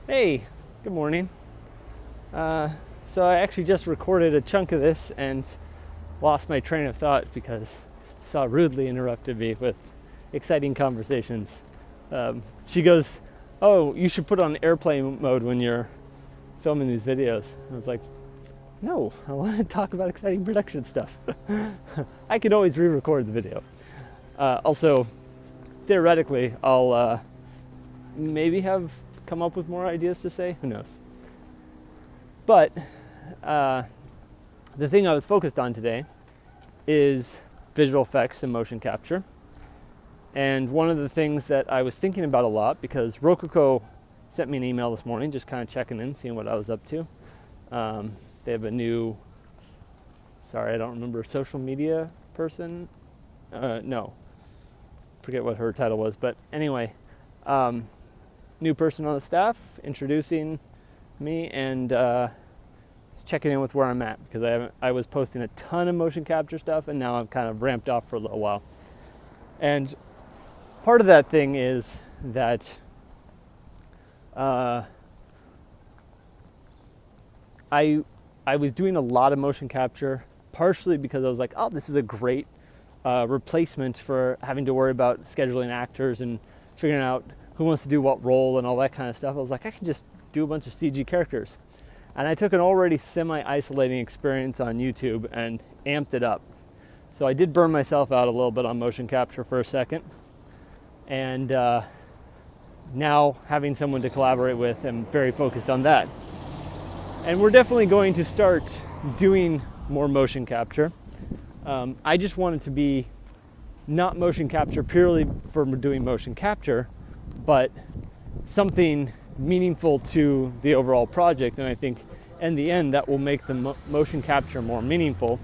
Hey, good morning. So I actually just recorded a chunk of this and lost my train of thought because Saw rudely interrupted me with exciting conversations. She goes, "Oh, you should put on airplane mode when you're filming these videos." I was like, "No, I want to talk about exciting production stuff." I could always re-record the video. Also, theoretically, I'll maybe have come up with more ideas to say. Who knows? But the thing I was focused on today is visual effects and motion capture. And one of the things that I was thinking about a lot, because ROKOKO sent me an email this morning, just kind of checking in, seeing what I was up to. They have a new, I don't remember, social media person. No, forget what her title was, but anyway, new person on the staff, introducing me and checking in with where I'm at, because I was posting a ton of motion capture stuff, and now I'm kind of ramped off for a little while. And part of that thing is that I was doing a lot of motion capture, partially because I was like, oh, this is a great replacement for having to worry about scheduling actors and figuring out who wants to do what role and all that kind of stuff. I was like, I can just do a bunch of CG characters. And I took an already semi-isolating experience on YouTube and amped it up. So I did burn myself out a little bit on motion capture for a second. And now having someone to collaborate with, I'm very focused on that. And we're definitely going to start doing more motion capture. I just want it to be not motion capture purely for doing motion capture, but something meaningful to the overall project. And I think in the end that will make the motion capture more meaningful,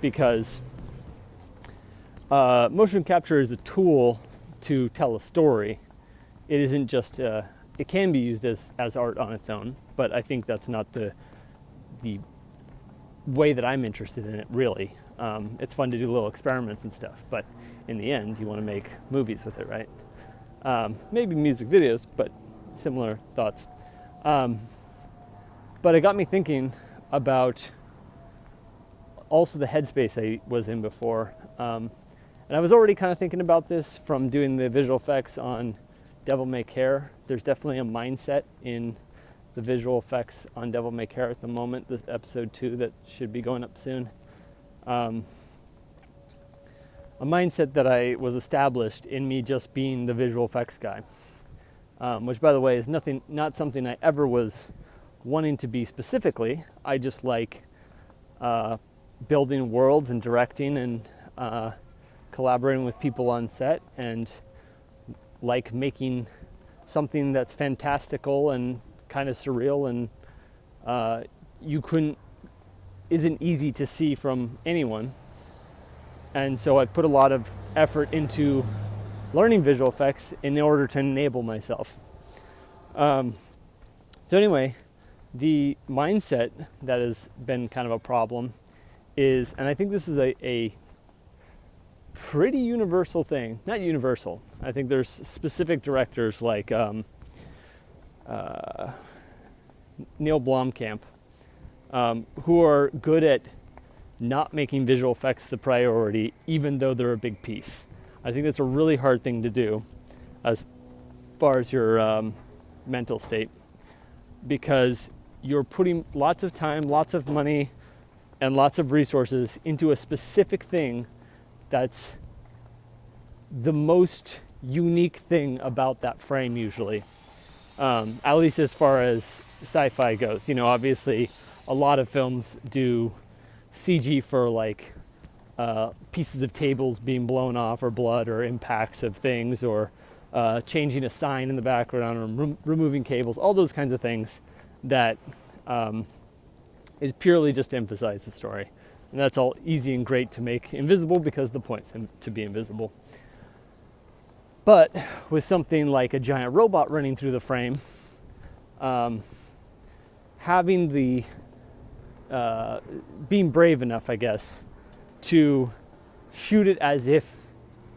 because motion capture is a tool to tell a story. It isn't just it can be used as art on its own, but I think that's not the way that I'm interested in it, really. It's fun to do little experiments and stuff, but in the end you want to make movies with it, right? Maybe music videos, but similar thoughts. But it got me thinking about also the headspace I was in before. And I was already kind of thinking about this from doing the visual effects on Devil May Care. There's definitely a mindset in the visual effects on Devil May Care at the moment, the episode 2 that should be going up soon. A mindset that I was established in me just being the visual effects guy. Which, by the way, is not something I ever was wanting to be specifically. I just like building worlds and directing and collaborating with people on set, and like making something that's fantastical and kind of surreal and isn't easy to see from anyone. And so I put a lot of effort into learning visual effects in order to enable myself. So anyway, the mindset that has been kind of a problem is, and I think this is a pretty universal thing. Not universal. I think there's specific directors like Neil Blomkamp, who are good at not making visual effects the priority, even though they're a big piece. I think that's a really hard thing to do as far as your mental state, because you're putting lots of time, lots of money, and lots of resources into a specific thing that's the most unique thing about that frame usually, at least as far as sci-fi goes. You know, obviously a lot of films do CG for like pieces of tables being blown off, or blood, or impacts of things, or changing a sign in the background, or removing cables, all those kinds of things that is purely just to emphasize the story. And that's all easy and great to make invisible, because the point's to be invisible. But with something like a giant robot running through the frame, having the being brave enough, I guess, to shoot it as if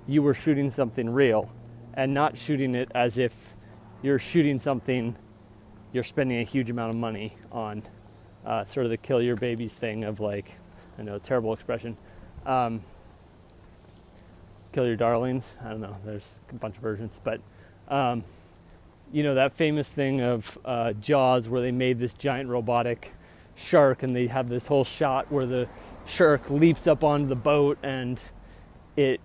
you were shooting something real, and not shooting it as if you're shooting something you're spending a huge amount of money on sort of the kill your babies thing of like, I know, terrible expression, kill your darlings. I don't know, there's a bunch of versions, but you know, that famous thing of Jaws, where they made this giant robotic shark and they have this whole shot where the shark leaps up onto the boat, and it,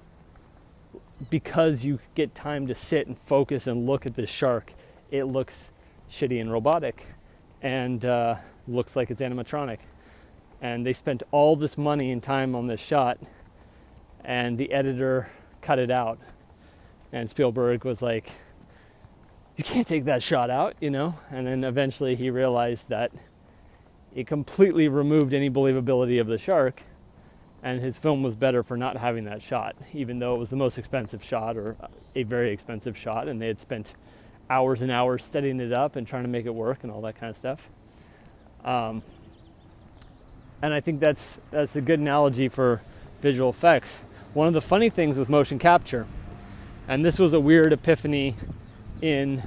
because you get time to sit and focus and look at this shark, it looks shitty and robotic and looks like it's animatronic. And they spent all this money and time on this shot, and the editor cut it out. And Spielberg was like, you can't take that shot out, you know? And then eventually he realized that it completely removed any believability of the shark, and his film was better for not having that shot, even though it was the most expensive shot, or a very expensive shot, and they had spent hours and hours setting it up and trying to make it work and all that kind of stuff. And I think that's a good analogy for visual effects. One of the funny things with motion capture, and this was a weird epiphany in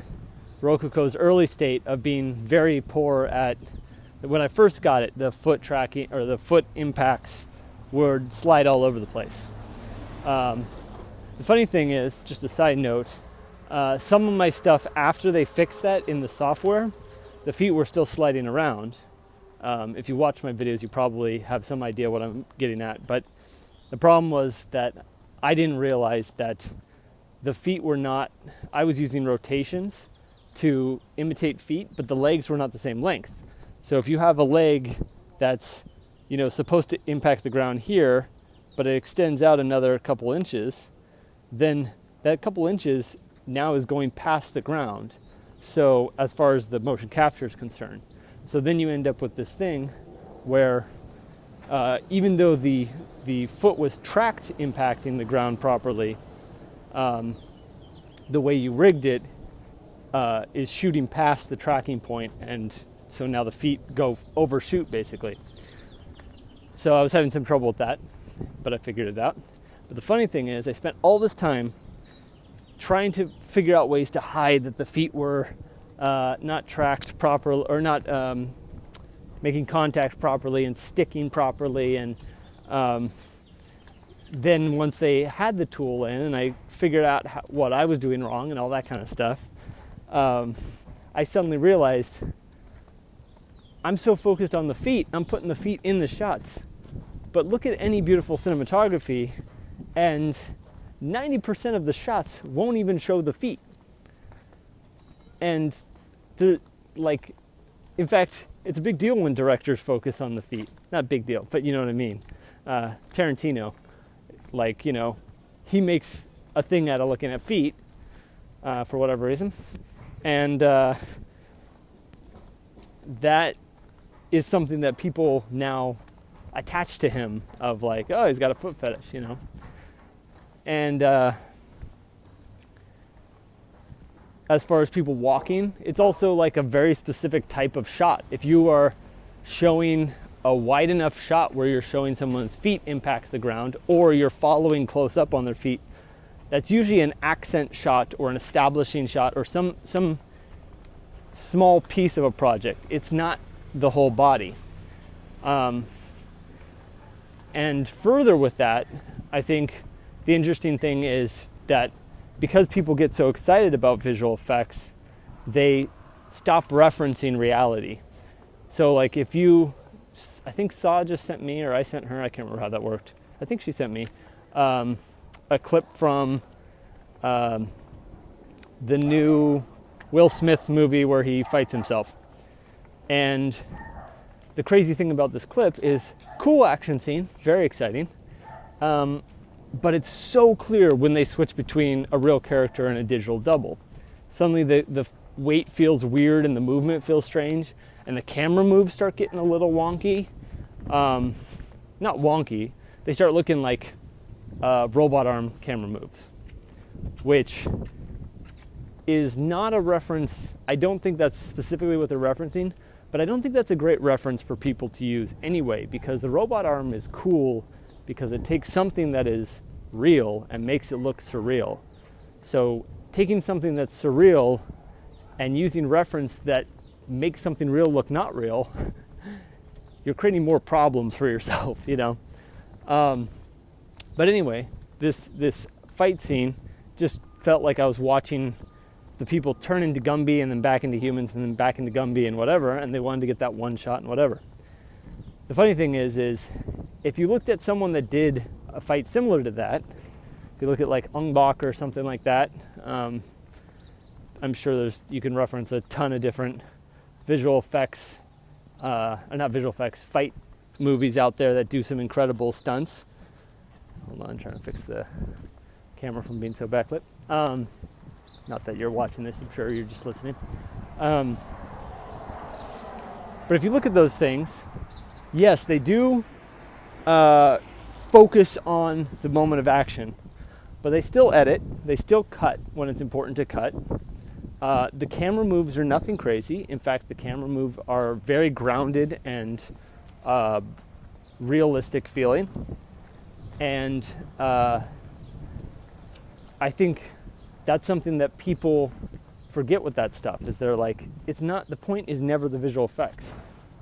ROKOKO's early state of being very poor at, when I first got it, the foot tracking, or the foot impacts would slide all over the place. The funny thing is, just a side note, some of my stuff after they fixed that in the software, the feet were still sliding around. If you watch my videos, you probably have some idea what I'm getting at, but the problem was that I didn't realize that the feet were not, I was using rotations to imitate feet, but the legs were not the same length. So if you have a leg that's, you know, supposed to impact the ground here, but it extends out another couple inches, then that couple inches now is going past the ground. So as far as the motion capture is concerned. So then you end up with this thing where even though the foot was tracked impacting the ground properly, the way you rigged it is shooting past the tracking point, and so now the feet go overshoot basically. So I was having some trouble with that, but I figured it out. But the funny thing is, I spent all this time trying to figure out ways to hide that the feet were not tracked properly, or not making contact properly and sticking properly. And then once they had the tool in and I figured out what I was doing wrong and all that kind of stuff, I suddenly realized I'm so focused on the feet, I'm putting the feet in the shots. But look at any beautiful cinematography, and 90% of the shots won't even show the feet. And they're like, in fact, it's a big deal when directors focus on the feet. Not big deal, but you know what I mean. Tarantino, like, you know, he makes a thing out of looking at feet for whatever reason. And that is something that people now attach to him, of like, oh, he's got a foot fetish, you know. And as far as people walking, it's also like a very specific type of shot. If you are showing a wide enough shot where you're showing someone's feet impact the ground, or you're following close up on their feet, that's usually an accent shot or an establishing shot or some small piece of a project. It's not the whole body. And further with that, I think the interesting thing is that because people get so excited about visual effects, they stop referencing reality. So like if you, I think Saw just sent me, or I sent her, I can't remember how that worked. I think she sent me a clip from the new Will Smith movie where he fights himself. And the crazy thing about this clip is cool action scene, very exciting. But it's so clear when they switch between a real character and a digital double. Suddenly the weight feels weird and the movement feels strange, and the camera moves start getting a little wonky. Not wonky, they start looking like robot arm camera moves, which is not a reference. I don't think that's specifically what they're referencing, but I don't think that's a great reference for people to use anyway, because the robot arm is cool because it takes something that is real and makes it look surreal. So taking something that's surreal and using reference that make something real look not real, you're creating more problems for yourself, you know. But anyway, this fight scene just felt like I was watching the people turn into Gumby and then back into humans and then back into Gumby and whatever, and they wanted to get that one shot and whatever. The funny thing is if you looked at someone that did a fight similar to that, if you look at like Ong Bak or something like that, I'm sure you can reference a ton of different visual effects, not visual effects, fight movies out there that do some incredible stunts. Hold on, I'm trying to fix the camera from being so backlit. Not that you're watching this, I'm sure you're just listening. But if you look at those things, yes, they do focus on the moment of action, but they still edit, they still cut when it's important to cut. The camera moves are nothing crazy. In fact, the camera moves are very grounded and realistic feeling. And I think that's something that people forget with that stuff, is they're like, it's not, the point is never the visual effects.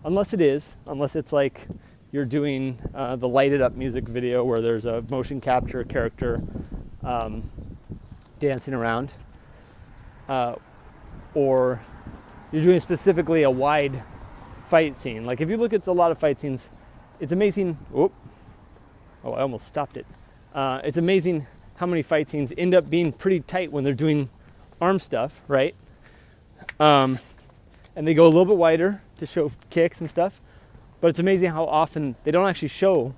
Unless it's like you're doing the lighted up music video where there's a motion capture character dancing around. Or you're doing specifically a wide fight scene. Like if you look at a lot of fight scenes, it's amazing. Oh, I almost stopped it. It's amazing how many fight scenes end up being pretty tight when they're doing arm stuff, right? And they go a little bit wider to show kicks and stuff. But it's amazing how often they don't actually show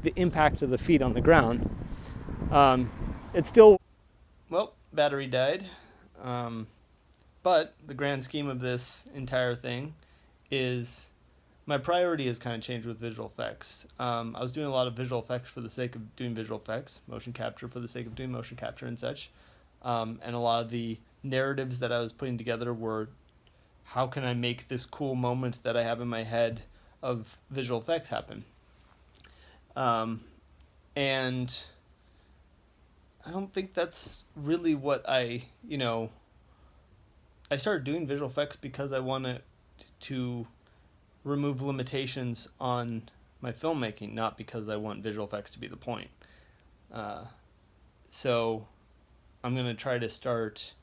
the impact of the feet on the ground. It's still, well, battery died. But the grand scheme of this entire thing is my priority has kind of changed with visual effects. I was doing a lot of visual effects for the sake of doing visual effects, motion capture for the sake of doing motion capture and such. And a lot of the narratives that I was putting together were, how can I make this cool moment that I have in my head of visual effects happen? And I don't think that's really what I started doing visual effects because I wanted to remove limitations on my filmmaking, not because I want visual effects to be the point. So I'm going to try to start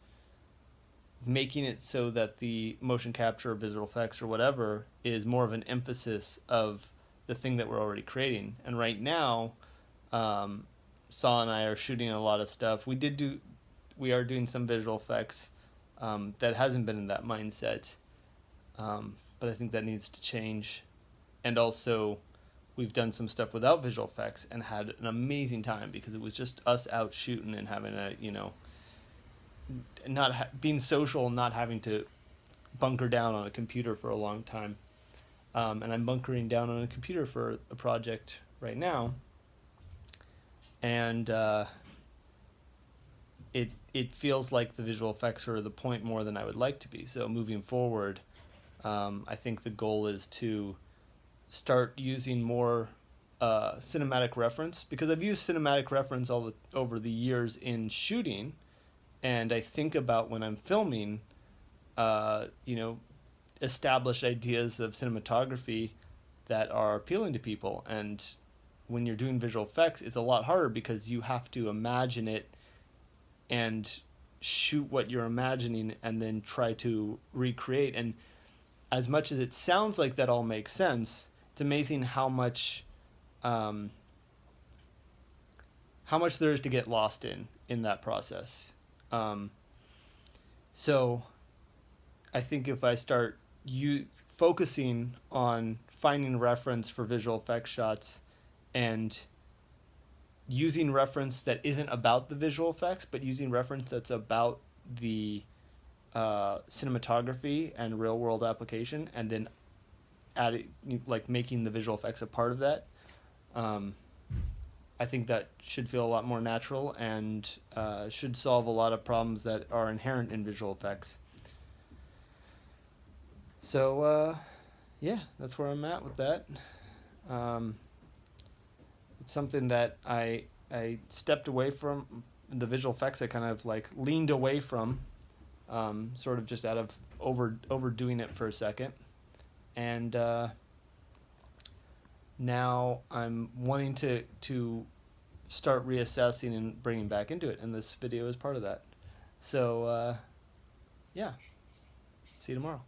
making it so that the motion capture or visual effects or whatever is more of an emphasis of the thing that we're already creating. And right now, Saw and I are shooting a lot of stuff. We are doing some visual effects that hasn't been in that mindset, but I think that needs to change. And also, we've done some stuff without visual effects and had an amazing time because it was just us out shooting and having being social, not having to bunker down on a computer for a long time. And I'm bunkering down on a computer for a project right now. And it feels like the visual effects are the point more than I would like to be. So moving forward, I think the goal is to start using more cinematic reference, because I've used cinematic reference over the years in shooting, and I think about when I'm filming, established ideas of cinematography that are appealing to people. And when you're doing visual effects, it's a lot harder because you have to imagine it and shoot what you're imagining and then try to recreate. And as much as it sounds like that all makes sense, it's amazing how much there is to get lost in that process. So I think if I start focusing on finding reference for visual effects shots and using reference that isn't about the visual effects, but using reference that's about the cinematography and real world application, and then making the visual effects a part of that, I think that should feel a lot more natural and should solve a lot of problems that are inherent in visual effects. So that's where I'm at with that. It's something that I stepped away from. The visual effects I kind of leaned away from sort of just out of overdoing it for a second. And now I'm wanting to start reassessing and bringing back into it, and this video is part of that. So yeah, see you tomorrow.